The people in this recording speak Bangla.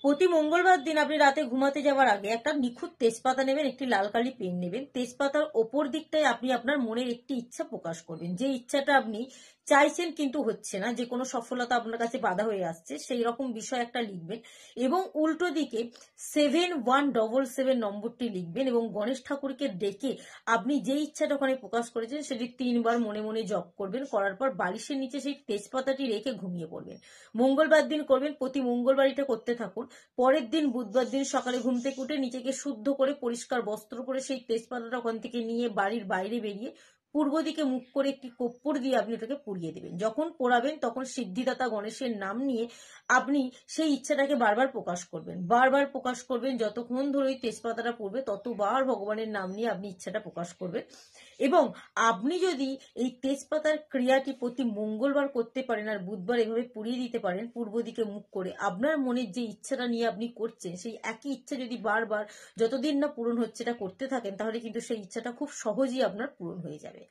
প্রতি মঙ্গলবার দিন আপনি রাতে ঘুমাতে যাওয়ার আগে একটা নিখুঁত তেজপাতা নেবেন, একটি লাল কালি পেন নেবেন। তেজপাতার ওপর দিকটায় আপনি আপনার মনের একটি ইচ্ছা প্রকাশ করবেন, যে ইচ্ছাটা আপনি চাইছেন কিন্তু হচ্ছে না, যে কোনো সফলতা আপনার কাছে বাধা হয়ে আসছে, সেই রকম বিষয় একটা লিখবেন। এবং উল্টো দিকে 7177 নম্বরটি লিখবেন এবং গণেশ ঠাকুরকে ডেকে আপনি যে ইচ্ছাটা ওখানে প্রকাশ করেছেন সেটি 3 বার মনে মনে জপ করবেন। করার পর বালিশের নিচে সেই তেজপাতাটি রেখে ঘুমিয়ে পড়বেন। মঙ্গলবার দিন করবেন, প্রতি মঙ্গলবার এটা করতে থাকুন। পরের দিন বুধবার দিন সকালে ঘুম থেকে উঠে নিজেকে শুদ্ধ করে পরিষ্কার বস্ত্র করে সেই তেজপাতাটা ওখান থেকে নিয়ে বাড়ির বাইরে বেরিয়ে পূর্ব দিকে মুখ করে একটি কর্পূর দিয়ে আপনি ওটাকে পুড়িয়ে দেবেন। যখন পোড়াবেন তখন সিদ্ধিদাতা গণেশের নাম নিয়ে আপনি সেই ইচ্ছাটাকে বারবার প্রকাশ করবেন, বারবার প্রকাশ করবেন। যতক্ষণ ধরে ওই তেজপাতাটা পড়বে ততবার ভগবানের নাম নিয়ে আপনি ইচ্ছাটা প্রকাশ করবেন। এবং আপনি যদি এই তেজপাতার ক্রিয়াটি প্রতি মঙ্গলবার করতে পারেন আর বুধবার এভাবে পুড়িয়ে দিতে পারেন পূর্ব দিকে মুখ করে, আপনার মনের যে ইচ্ছাটা নিয়ে আপনি করছেন সেই একই ইচ্ছা যদি বারবার যতদিন না পূরণ হচ্ছে এটা করতে থাকেন, তাহলে কিন্তু সেই ইচ্ছাটা খুব সহজেই আপনার পূরণ হয়ে যাবে।